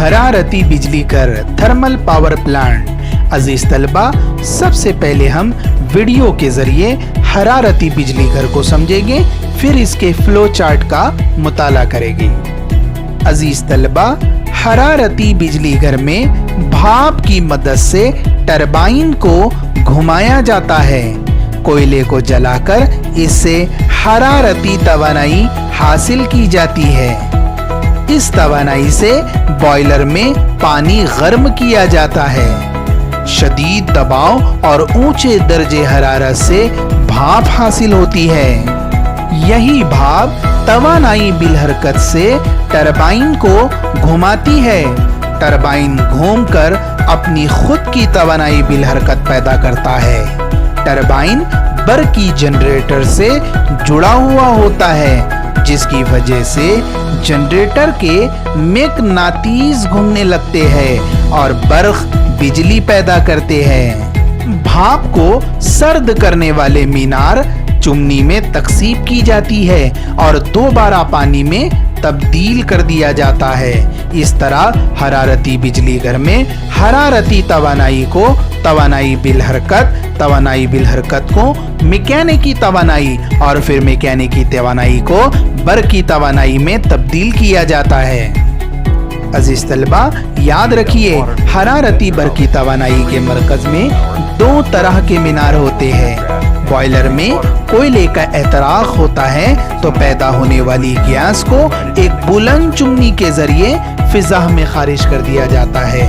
हरारती बिजली घर thermal power plant. अजीज तलबा, सबसे पहले हम वीडियो के जरिए हरारती बिजली घर को समझेंगे, फिर इसके फ्लो चार्ट का मुताला करेंगे। अजीज तलबा, हरारती बिजली घर में भाप की मदद से टरबाइन को घुमाया जाता है। कोयले को जलाकर इससे हरारती तवानाई हासिल की जाती है। इस तवानाई से बॉयलर में पानी गर्म किया जाता है। शदीद दबाव और ऊंचे दर्जे हरारत से भाप हासिल होती है। यही भाप तवानाई बिलहरकत से टरबाइन को घुमाती है। टरबाइन घूमकर अपनी खुद की तवानाई बिलहरकत पैदा करता है। टरबाइन बरकी जनरेटर से जुड़ा हुआ होता है, जिसकी वजह से जनरेटर के मैग्नेटिज्म घूमने लगते हैं और बर्फ बिजली पैदा करते हैं। भाप को सर्द करने वाले मीनार चुमनी में तकसीब की जाती है और दोबारा पानी में तब्दील कर दिया जाता है। इस तरह हरारती बिजली घर में हरारती तवानाई को तवानाई बिलहरकत को मैकेनिकी तवानाई और फिर मैकेनिकी तवानाई को बरकी तवानाई में तब्दील किया जाता है। अजीज तलबा, याद रखिए, हरारती बरकी तवानाई के मरकज में दो तरह के मीनार होते हैं। बॉयलर में कोयले का एहतराक होता है तो पैदा होने वाली गैस को एक बुलंद चुमनी के जरिए फिजा में खारिज कर दिया जाता है।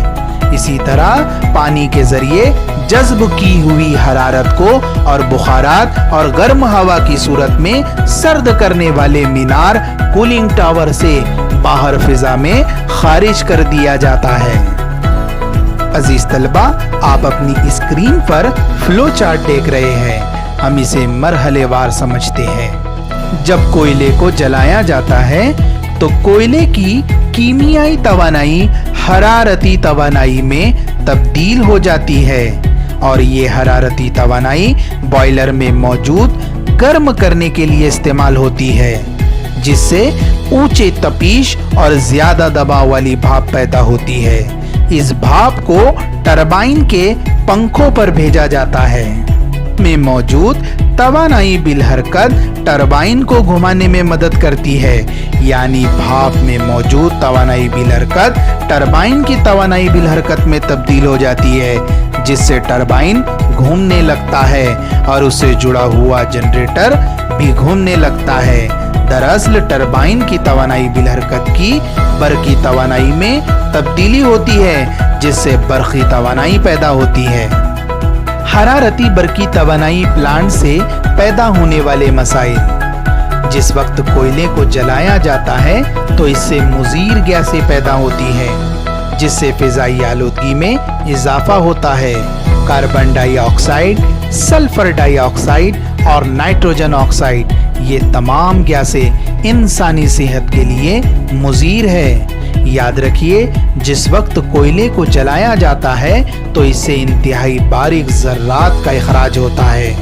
इसी तरह पानी के जरिए जज्ब की हुई हरारत को और बुखारात और गर्म हवा की सूरत में सर्द करने वाले मीनार कूलिंग टावर से बाहर फिजा में खारिज कर दिया जाता है। अजीज तलबा, आप अपनी स्क्रीन पर फ्लो चार्ट देख रहे हैं। हम इसे मरहलेवार समझते हैं। जब कोयले को जलाया जाता है तो कोयले की कीमियाई तवानाई हरारती तवानाई में तब्दील हो जाती है और ये हरारती तवानाई बॉयलर में मौजूद गर्म करने के लिए इस्तेमाल होती है, जिससे ऊंचे तपीश और ज्यादा दबाव वाली भाप पैदा होती है। इस भाप को टरबाइन के पंखों पर भेजा जाता है। में मौजूद तवानाई बिलहरकत टरबाइन को घुमाने में मदद करती है, यानी भाप में मौजूद तवानाई बिलहरकत टरबाइन की तवानाई बिलहरकत में तब्दील हो जाती है, जिससे टरबाइन घूमने लगता है और उससे जुड़ा हुआ जनरेटर भी घूमने लगता है। दरअसल टरबाइन की तवानाई बिलहरकत की बरकी तवानाई में तब्दीली होती है, जिससे बरकी तवानाई पैदा होती है। हरारती बरकी तवानाई प्लांट से पैदा होने वाले मसाइल। जिस वक्त कोयले को जलाया जाता है तो इससे मुजीर गैसें पैदा होती हैं, जिससे फिजाई आलूदगी में इजाफा होता है। कार्बन डाइऑक्साइड, सल्फर डाइऑक्साइड और नाइट्रोजन ऑक्साइड, ये तमाम गैसें इंसानी सेहत के लिए मुजीर है। याद रखिए, जिस वक्त कोयले को जलाया जाता है तो इससे इंतहाई बारीक ज़र्रात का इखराज होता है।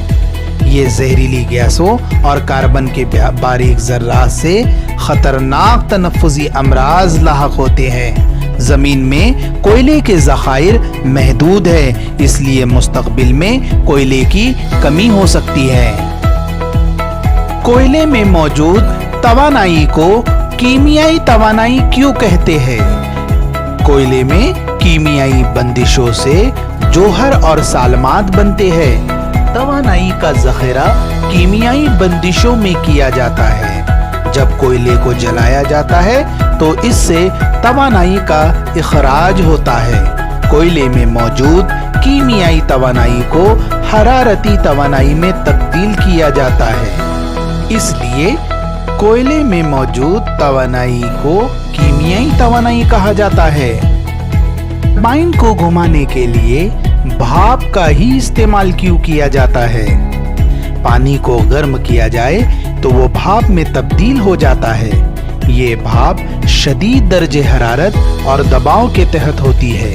ये जहरीली गैसों और कार्बन के बारीक ज़र्रात से खतरनाक तनफ्फुज़ी अमराज लाहक होते हैं। ज़मीन में कोयले के ज़खायर महदूद है, इसलिए मुस्तक़बिल में कोयले की कमी हो सकती है। कोयले में मौजूद तवानाई को कीमियाई तवानाई क्यों कहते हैं? कोयले में कीमियाई बंदिशों से जोहर और सालमात बनते हैं। तवानाई का जखीरा कीमियाई बंदिशों में किया जाता है। जब कोयले को जलाया जाता है तो इससे तवानाई का इखराज होता है। कोयले में मौजूद कीमियाई तवानाई को हरारती तवानाई में तब्दील किया जाता है। इसलिए कोयले में मौजूद तवानाई को कीमियाई तवानाई कहा जाता है। टरबाइन को घुमाने के लिए भाप का ही इस्तेमाल क्यों किया जाता है? पानी को गर्म किया जाए तो वो भाप में तब्दील हो जाता है। ये भाप शदीद दर्जे हरारत और दबाव के तहत होती है।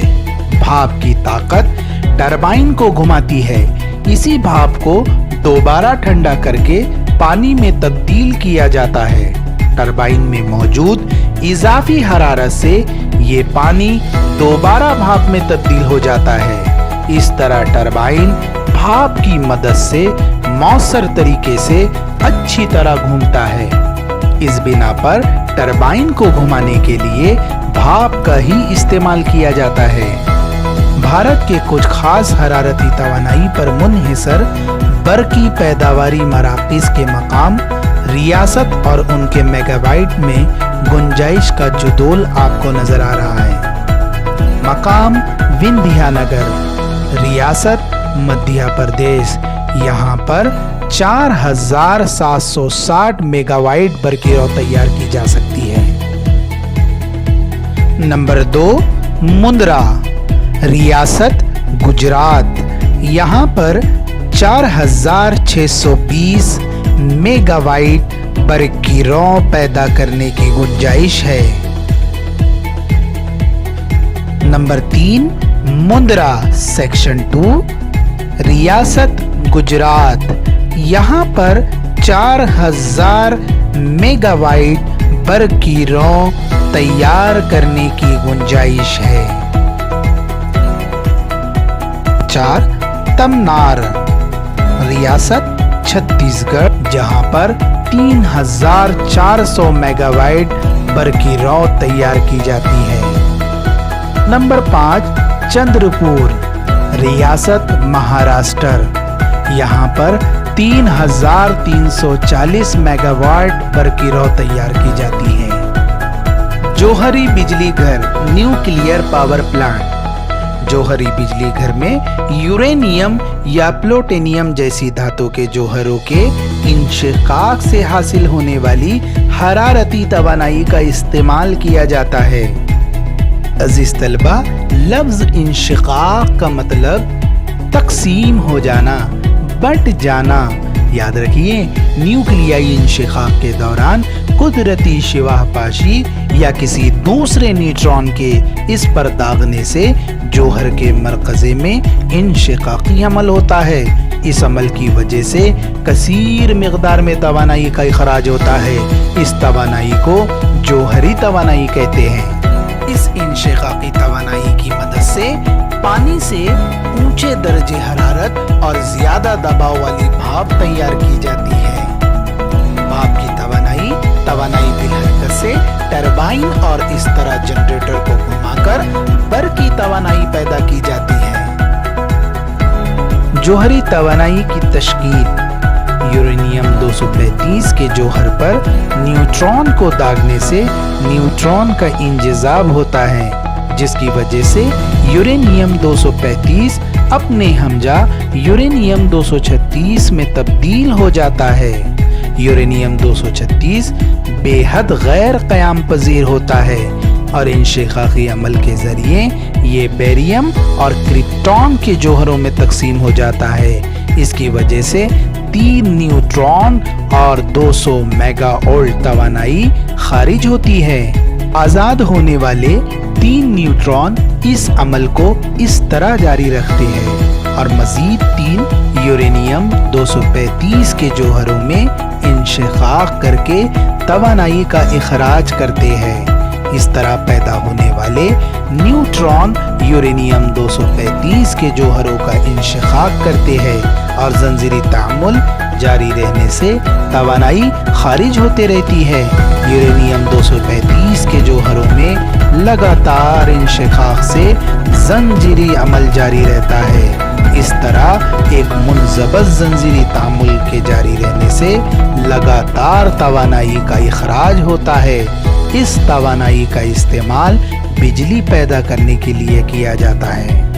भाप की ताकत टरबाइन को घुमाती है। इसी भाप को दोबारा ठंडा करके पानी में तब्दील किया जाता है। टरबाइन में मौजूद इजाफी हरारत से ये पानी दोबारा भाप में तब्दील हो जाता है। इस तरह टरबाइन भाप की मदद से मौसर तरीके से अच्छी तरह घूमता है। इस बिना पर टरबाइन को घुमाने के लिए भाप का ही इस्तेमाल किया जाता है। भारत के कुछ खास हरारती तवानाई पर मुनहिसर बरकी पैदावारी मराकज़ के मकाम, रियासत और उनके मेगाबाइट में गुंजाइश का जुदोल आपको नजर आ रहा है। मकाम विंध्यानगर, रियासत मध्य प्रदेश। यहाँ पर 4760 मेगावाट बरकी रौ तैयार की जा सकती है। नंबर 2, मुंद्रा, रियासत गुजरात। यहाँ पर 4620 मेगावाट बरकी रौ पैदा करने की गुंजाइश है। नंबर 3, मुंद्रा सेक्शन 2, रियासत गुजरात। यहाँ पर 4000 मेगावाट बरकी रौ तैयार करने की गुंजाइश है। 4, तमनार, रियासत छत्तीसगढ़। जहाँ पर 3400 मेगावाट बरकी रौ तैयार की जाती है। नंबर 5, चंद्रपुर, रियासत महाराष्ट्र। यहाँ पर 3340 मेगावाट बरकी रौ तैयार की जाती है। जौहरी बिजली घर, न्यूक्लियर पावर प्लांट। जौहरी बिजली घर में यूरेनियम या प्लूटोनियम जैसी धातु के जौहरों के इंशिकाक से हासिल होने वाली हरारती तवानाई का इस्तेमाल किया जाता है। अजीज तलबा, लफ्ज इंशिकाक का मतलब तकसीम हो जाना, बट जाना। याद रखिए, न्यूक्लियाई इंशिकाक के दौरान कुदरती शिवाहपाशी या किसी दूसरे न्यूट्रॉन के इस पर दागने से जौहर के मरकज़े में इंशिकाकी अमल होता है। इस अमल की वजह से कसीर मिक़दार में तवानाई का इखराज होता है। इस तवानाई को जौहरी तवानाई कहते हैं। इस इंशिकाकी तवानाई की मदद से पानी से ऊंचे दर्जे हरारत और ज्यादा दबाव वाली भाप तैयार की जाती है। भाप की तवानाई बिलहरकत से टरबाइन और इस तरह जनरेटर को घुमाकर बरकी तवानाई पैदा की जाती है। जौहरी तवानाई की तश्कील। यूरेनियम 235 के जौहर पर न्यूट्रॉन को दागने से न्यूट्रॉन का इंजज़ाब होता है, जिसकी वजह से यूरेनियम 235 अपने हमजा यूरेनियम 236 में तब्दील हो जाता है। यूरेनियम 236 बेहद गैर क़याम पज़ीर होता है और इंशिकाकी अमल के ज़रिए ये बेरियम और क्रिप्टॉन के जौहरों में तकसीम हो जाता है। इसकी वजह से 3 न्यूट्रॉन और 200 मेगाओल्ट तवानाई खारिज होती है। आज़ाद होने वाले 3 न्यूट्रॉन इस अमल को इस तरह जारी रखते हैं और मज़ीद 3 यूरेनियम 235 के जौहरों में इंशिकाक करके तवानाई का इखराज करते हैं। इस तरह पैदा होने वाले न्यूट्रॉन यूरेनियम 235 के जौहरों का इंशिकाक करते हैं और जंजीरी तामुल जारी रहने से तवानाई खारिज होते रहती है। यूरेनियम 235 के जौहरों में लगातार इंशिकाक से जंजीरी अमल जारी रहता है। इस तरह एक मुनज़बत जंजीरी तामुल के जारी रहने से लगातार तवानाई का इखराज होता है। इस तवानाई का इस्तेमाल बिजली पैदा करने के लिए किया जाता है।